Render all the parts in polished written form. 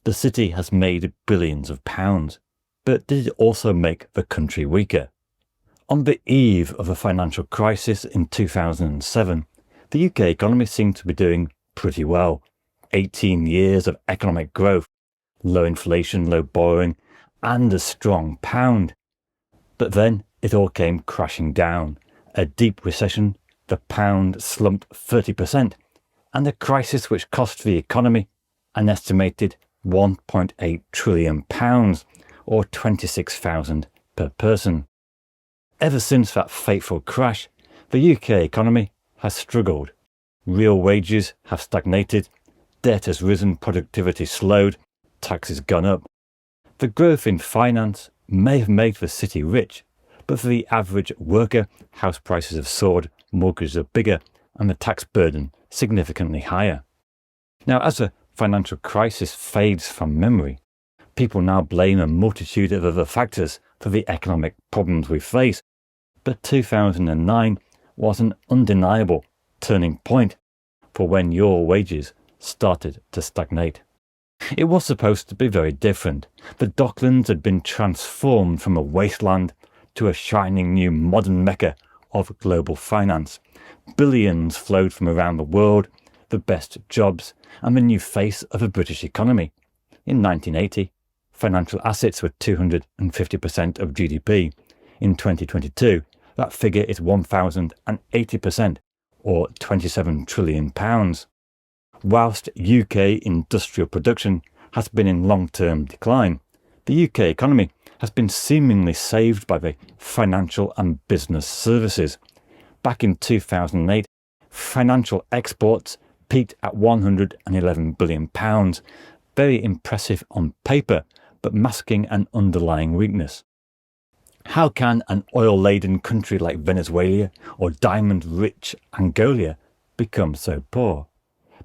The city has made billions of pounds, but did it also make the country weaker? On the eve of a financial crisis in 2007, the UK economy seemed to be doing pretty well. 18 years of economic growth, low inflation, low borrowing, and a strong pound. But then it all came crashing down. A deep recession, the pound slumped 30%, and a crisis which cost the economy an estimated £1.8 trillion, or 26,000 per person. Ever since that fateful crash, the UK economy has struggled. Real wages have stagnated, debt has risen, productivity slowed, taxes gone up. The growth in finance may have made the city rich, but for the average worker, house prices have soared, mortgages are bigger, and the tax burden significantly higher. Now, as the financial crisis fades from memory, people now blame a multitude of other factors for the economic problems we face, but 2009 was an undeniable turning point for when your wages started to stagnate. It was supposed to be very different. The Docklands had been transformed from a wasteland to a shining new modern mecca of global finance. Billions flowed from around the world, the best jobs, and the new face of a British economy. In 1980, financial assets were 250% of GDP. In 2022, that figure is 1,080%, or £27 trillion. Whilst UK industrial production has been in long-term decline, the UK economy has been seemingly saved by the financial and business services. Back in 2008, financial exports peaked at £111 billion. Very impressive on paper, but masking an underlying weakness. How can an oil-laden country like Venezuela or diamond-rich Angola become so poor?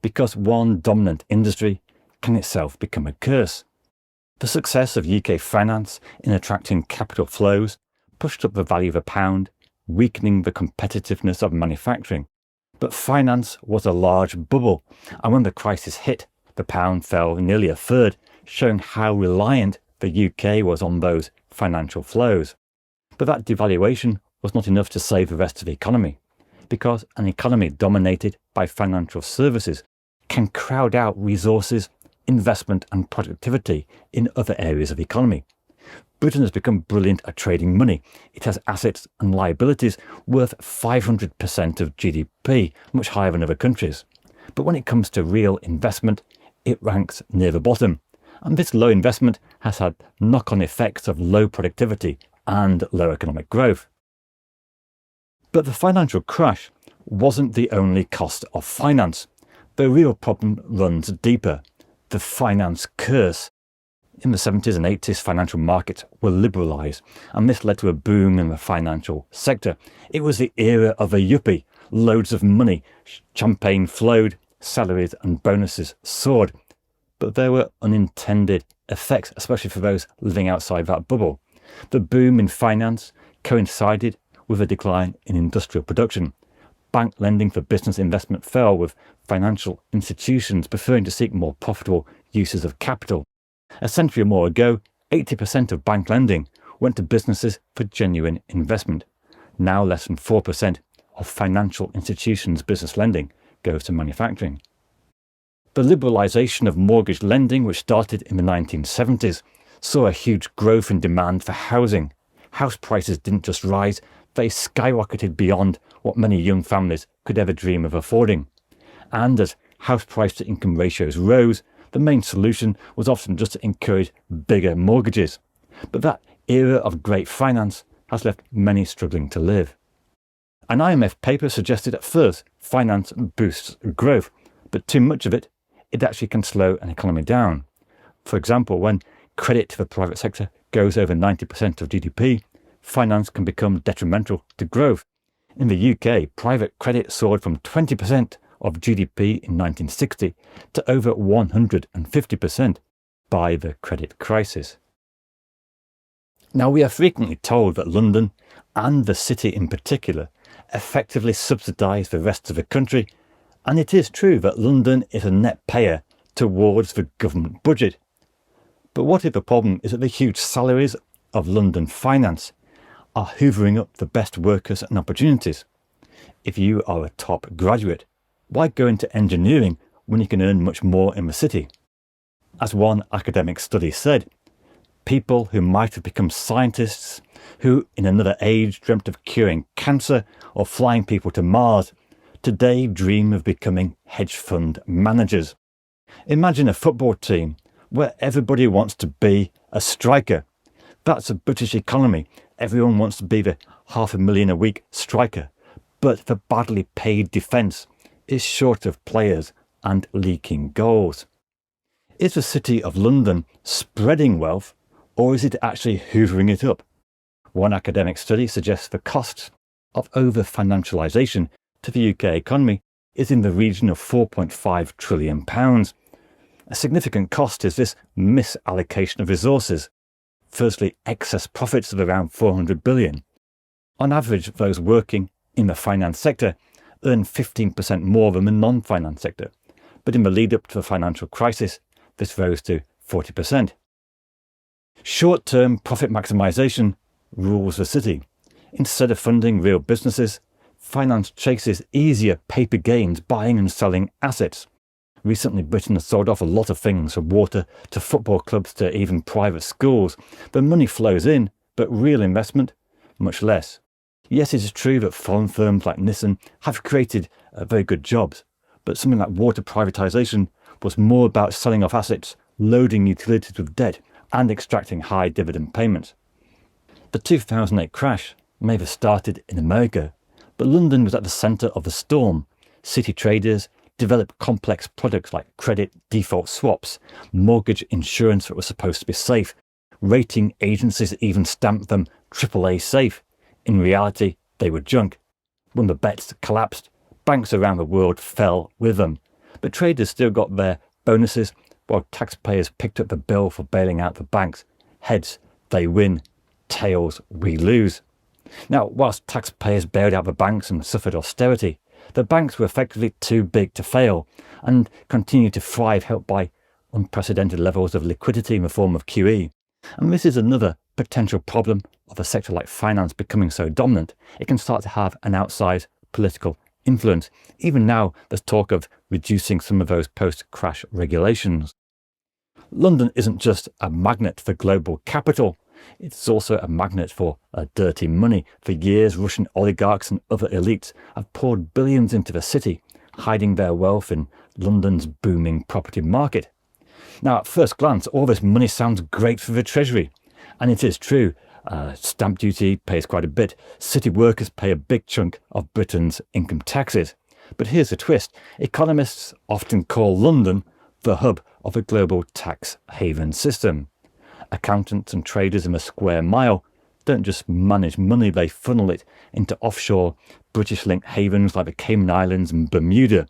Because one dominant industry can itself become a curse. The success of UK finance in attracting capital flows pushed up the value of a pound, weakening the competitiveness of manufacturing. But finance was a large bubble, and when the crisis hit, the pound fell nearly a third, showing how reliant the UK was on those financial flows. But that devaluation was not enough to save the rest of the economy, because an economy dominated by financial services can crowd out resources, investment and productivity in other areas of the economy. Britain has become brilliant at trading money. It has assets and liabilities worth 500% of GDP, much higher than other countries. But when it comes to real investment, it ranks near the bottom. And this low investment has had knock-on effects of low productivity and low economic growth. But the financial crash wasn't the only cost of finance. The real problem runs deeper. The finance curse. In the 70s and 80s, financial markets were liberalised, and this led to a boom in the financial sector. It was the era of a yuppie. Loads of money, champagne flowed, salaries and bonuses soared. But there were unintended effects, especially for those living outside that bubble. The boom in finance coincided with a decline in industrial production. Bank lending for business investment fell, with financial institutions preferring to seek more profitable uses of capital. A century or more ago, 80% of bank lending went to businesses for genuine investment. Now less than 4% of financial institutions' business lending goes to manufacturing. The liberalisation of mortgage lending, which started in the 1970s, saw a huge growth in demand for housing. House prices didn't just rise, they skyrocketed beyond what many young families could ever dream of affording. And as house price to income ratios rose, the main solution was often just to encourage bigger mortgages. But that era of great finance has left many struggling to live. An IMF paper suggested at first finance boosts growth, but too much of it actually can slow an economy down. For example, when credit to the private sector goes over 90% of GDP, finance can become detrimental to growth. In the UK, private credit soared from 20% of GDP in 1960 to over 150% by the credit crisis. Now, we are frequently told that London, and the city in particular, effectively subsidise the rest of the country, and it is true that London is a net payer towards the government budget. But what if the problem is that the huge salaries of London finance are hoovering up the best workers and opportunities? If you are a top graduate, why go into engineering when you can earn much more in the city? As one academic study said, people who might have become scientists, who in another age dreamt of curing cancer or flying people to Mars, today dream of becoming hedge fund managers. Imagine a football team where everybody wants to be a striker. That's a British economy. Everyone wants to be the $500,000 a week striker. But the badly paid defence is short of players and leaking goals. Is the City of London spreading wealth, or is it actually hoovering it up? One academic study suggests the cost of over-financialisation to the UK economy is in the region of £4.5 trillion. A significant cost is this misallocation of resources. Firstly, excess profits of around 400 billion. On average, those working in the finance sector earn 15% more than the non-finance sector. But in the lead up to the financial crisis, this rose to 40%. Short-term profit maximisation rules the city. Instead of funding real businesses, finance chases easier paper gains buying and selling assets. Recently, Britain has sold off a lot of things, from water to football clubs to even private schools. The money flows in, but real investment, much less. Yes, it is true that foreign firms like Enisse have created very good jobs, but something like water privatisation was more about selling off assets, loading utilities with debt, and extracting high dividend payments. The 2008 crash may have started in America, but London was at the centre of the storm. City traders developed complex products like credit default swaps, mortgage insurance that was supposed to be safe. Rating agencies even stamped them AAA safe. In reality, they were junk. When the bets collapsed, banks around the world fell with them. But traders still got their bonuses, while taxpayers picked up the bill for bailing out the banks. Heads, they win. Tails, we lose. Now, whilst taxpayers bailed out the banks and suffered austerity, the banks were effectively too big to fail and continued to thrive, helped by unprecedented levels of liquidity in the form of QE. And this is another potential problem of a sector like finance becoming so dominant, it can start to have an outsized political influence. Even now, there's talk of reducing some of those post-crash regulations. London isn't just a magnet for global capital, it's also a magnet for dirty money. For years, Russian oligarchs and other elites have poured billions into the city, hiding their wealth in London's booming property market. Now, at first glance, all this money sounds great for the Treasury. And it is true. Stamp duty pays quite a bit. City workers pay a big chunk of Britain's income taxes. But here's the twist. Economists often call London the hub of a global tax haven system. Accountants and traders in a square mile don't just manage money, they funnel it into offshore British-linked havens like the Cayman Islands and Bermuda.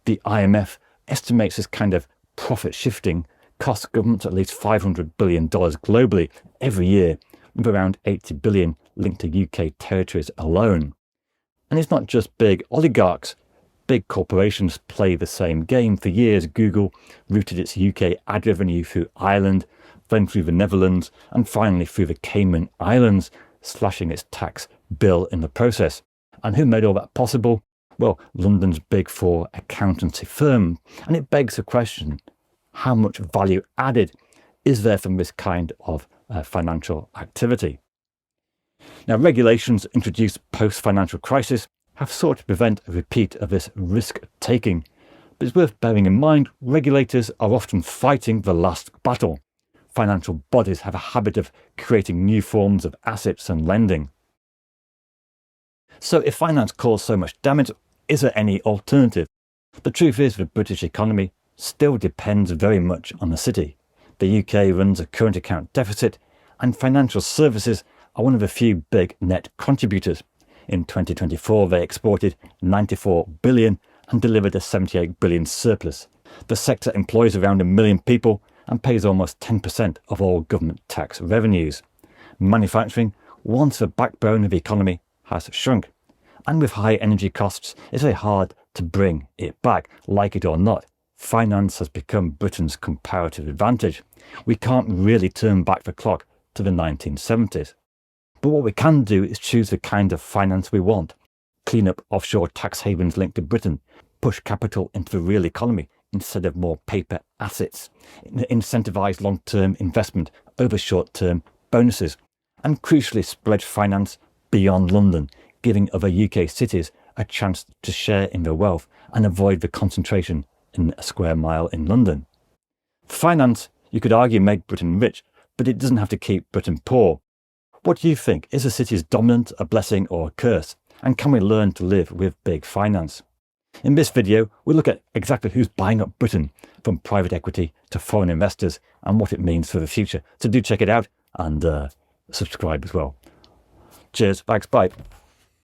The IMF estimates this kind of profit shifting costs governments at least $500 billion globally every year, with around $80 billion linked to UK territories alone. And it's not just big oligarchs. Big corporations play the same game. For years, Google routed its UK ad revenue through Ireland, then through the Netherlands, and finally through the Cayman Islands, slashing its tax bill in the process. And who made all that possible? Well, London's Big Four accountancy firm. And it begs the question, how much value added is there from this kind of financial activity? Now, regulations introduced post-financial crisis have sought to prevent a repeat of this risk-taking. But it's worth bearing in mind, regulators are often fighting the last battle. Financial bodies have a habit of creating new forms of assets and lending. So if finance caused so much damage, is there any alternative? The truth is the British economy still depends very much on the city. The UK runs a current account deficit, and financial services are one of the few big net contributors. In 2024, they exported $94 billion and delivered a $78 billion surplus. The sector employs around 1 million people and pays almost 10% of all government tax revenues. Manufacturing, once the backbone of the economy, has shrunk. And with high energy costs, it's very hard to bring it back. Like it or not, finance has become Britain's comparative advantage. We can't really turn back the clock to the 1970s. But what we can do is choose the kind of finance we want, clean up offshore tax havens linked to Britain, push capital into the real economy instead of more paper assets, incentivise long-term investment over short-term bonuses, and crucially spread finance beyond London, giving other UK cities a chance to share in the wealth and avoid the concentration in a square mile in London. Finance, you could argue, made Britain rich, but it doesn't have to keep Britain poor. What do you think? Is the city's dominance a blessing or a curse? And can we learn to live with big finance? In this video, we'll look at exactly who's buying up Britain, from private equity to foreign investors, and what it means for the future. So do check it out and subscribe as well. Cheers, thanks, bye.